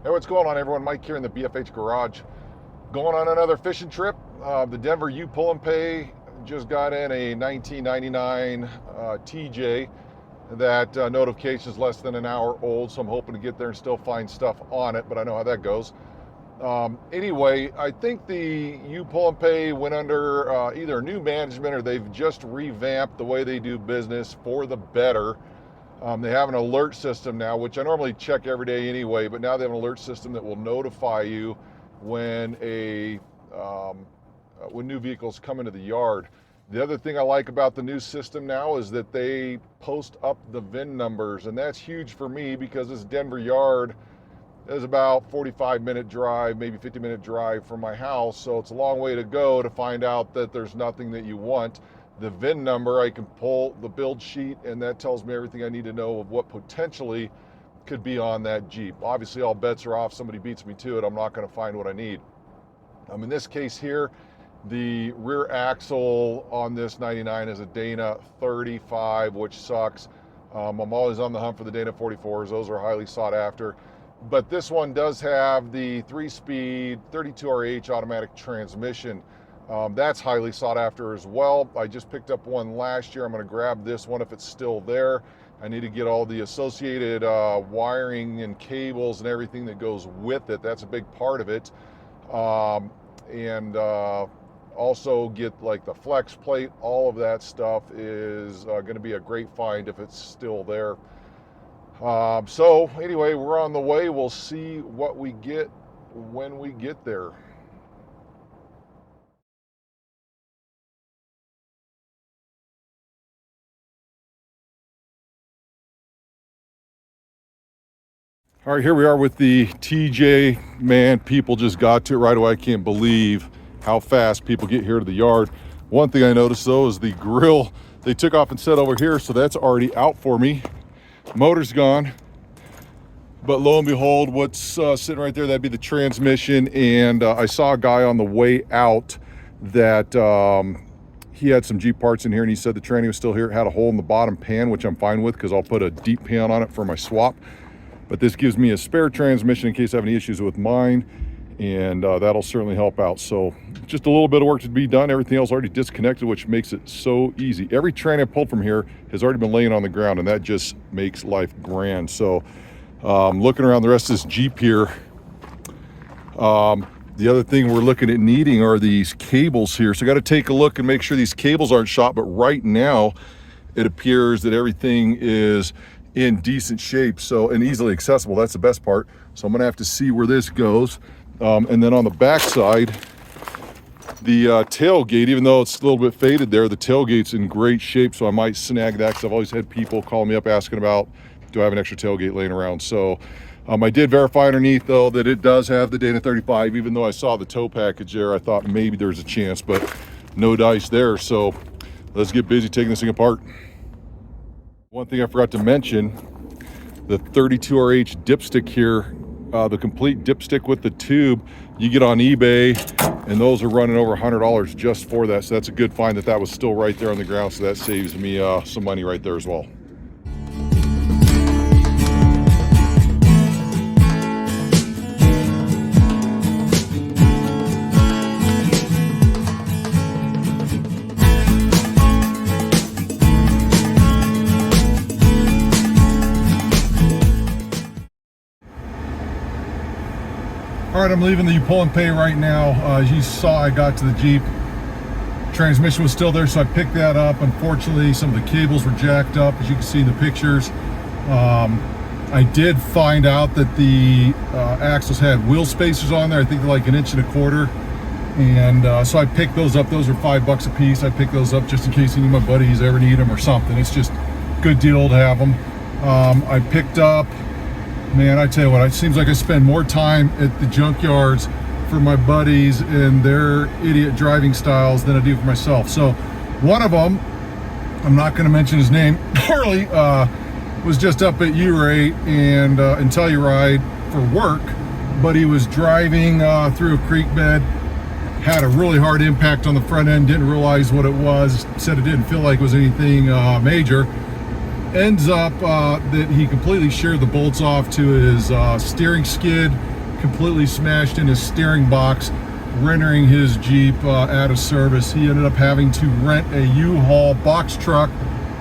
Hey, what's going on, everyone? Mike here in the BFH garage. Going on another fishing trip. The Denver U Pull and Pay just got in a 1999 TJ. That notification is less than an hour old, so I'm hoping to get there and still find stuff on it, but I know how that goes. Anyway, I think the U Pull and Pay went under either new management or they've just revamped the way they do business for the better. They have an alert system now, which I normally check every day anyway, but now they have an alert system that will notify you when when new vehicles come into the yard. The other thing I like about the new system now is that they post up the VIN numbers, and that's huge for me because this Denver yard is about 45-minute drive, maybe 50-minute drive from my house, so it's a long way to go to find out that there's nothing that you want. The VIN number, I can pull the build sheet, and that tells me everything I need to know of what potentially could be on that Jeep. Obviously, all bets are off. Somebody beats me to it, I'm not going to find what I need. In this case here, the rear axle on this 99 is a Dana 35, which sucks. I'm always on the hunt for the Dana 44s. Those are highly sought after. But this one does have the 3-speed 32RH automatic transmission. That's highly sought after as well. I just picked up one last year. I'm going to grab this one if it's still there. I need to get all the associated wiring and cables and everything that goes with it. That's a big part of it. Also get like the flex plate. All of that stuff is going to be a great find if it's still there. So anyway, we're on the way. We'll see what we get when we get there. All right, here we are with the TJ. Man, people just got to it right away. I can't believe how fast people get here to the yard. One thing I noticed though is the grill, they took off and set over here, so that's already out for me. Motor's gone, but lo and behold, what's sitting right there, that'd be the transmission. And I saw a guy on the way out that he had some Jeep parts in here, and he said the tranny was still here. It had a hole in the bottom pan, which I'm fine with because I'll put a deep pan on it for my swap. But this gives me a spare transmission in case I have any issues with mine, and that'll certainly help out. So just a little bit of work to be done. Everything else already disconnected, which makes it so easy. Every tranny I pulled from here has already been laying on the ground, and that just makes life grand. So looking around the rest of this Jeep here, the other thing we're looking at needing are these cables here. So I got to take a look and make sure these cables aren't shot, but right now it appears that everything is in decent shape, so, and easily accessible. That's the best part. So I'm gonna have to see where this goes. And then on the back side, the tailgate, even though it's a little bit faded there, the tailgate's in great shape, so I might snag that because I've always had people call me up asking about, do I have an extra tailgate laying around? So I did verify underneath though that it does have the Dana 35. Even though I saw the tow package there, I thought maybe there's a chance, but no dice there. So let's get busy taking this thing apart. One thing I forgot to mention, the 32RH dipstick here, the complete dipstick with the tube, you get on eBay, and those are running over $100 just for that. So that's a good find that was still right there on the ground. So that saves me some money right there as well. All right, I'm leaving the Pull and Pay right now. As you saw, I got to the Jeep. Transmission was still there, so I picked that up. Unfortunately, some of the cables were jacked up, as you can see in the pictures. I did find out that the axles had wheel spacers on there. I think they're like 1.25 inches. And so I picked those up. Those are $5 a piece. I picked those up just in case any of my buddies ever need them or something. It's just a good deal to have them. I picked up, man, I tell you what, it seems like I spend more time at the junkyards for my buddies and their idiot driving styles than I do for myself. So one of them, I'm not going to mention his name, Harley, was just up at U-Rate and in Telluride for work, but he was driving through a creek bed, had a really hard impact on the front end, didn't realize what it was, said it didn't feel like it was anything major. ends up that he completely sheared the bolts off to his steering skid, completely smashed in his steering box, rendering his Jeep out of service. He ended up having to rent a U-Haul box truck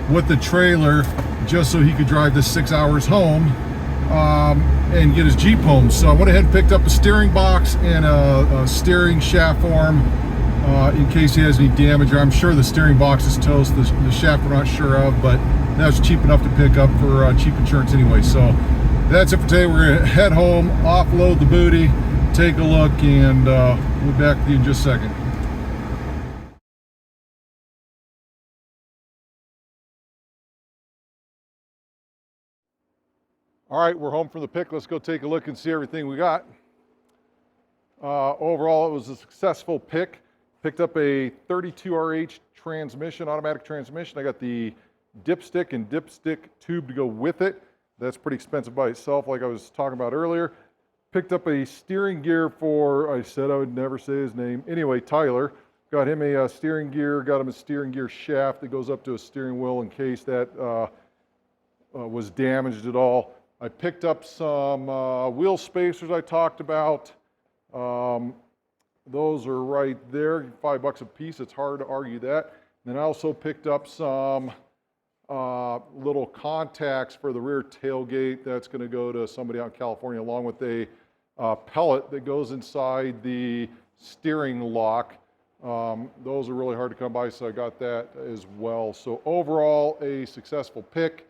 with the trailer just so he could drive the 6 hours home and get his Jeep home. So I went ahead and picked up a steering box and a steering shaft form in case he has any damage. I'm sure the steering box is toast, the shaft we're not sure of, but that's cheap enough to pick up for cheap insurance anyway. So that's it for today. We're gonna head home, offload the booty, take a look, and we'll be back with you in just a second. All right, we're home from the pick. Let's go take a look and see everything we got. Overall, it was a successful pick. Picked up a 32RH transmission, automatic transmission. I got the dipstick and dipstick tube to go with it. That's pretty expensive by itself, like I was talking about earlier. Picked up a steering gear for, I said I would never say his name. Anyway, Tyler. Got him a steering gear, got him a steering gear shaft that goes up to a steering wheel in case that was damaged at all. I picked up some wheel spacers I talked about. Those are right there, $5 a piece. It's hard to argue that. And then I also picked up some little contacts for the rear tailgate. That's going to go to somebody out in California, along with a pellet that goes inside the steering lock. Those are really hard to come by, so I got that as well. So overall, a successful pick.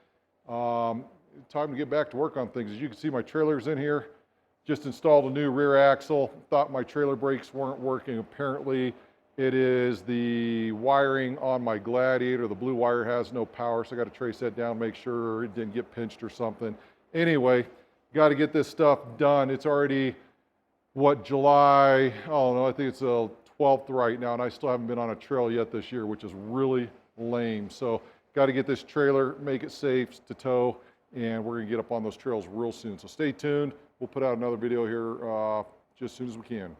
Time to get back to work on things. As you can see, my trailer's in here. Just installed a new rear axle. Thought my trailer brakes weren't working. Apparently, it is the wiring on my Gladiator. The blue wire has no power, so I got to trace that down, make sure it didn't get pinched or something. Anyway, got to get this stuff done. It's already, what, July, I don't know, I think it's the 12th right now, and I still haven't been on a trail yet this year, which is really lame. So got to get this trailer, make it safe to tow, and we're going to get up on those trails real soon. So stay tuned. We'll put out another video here just as soon as we can.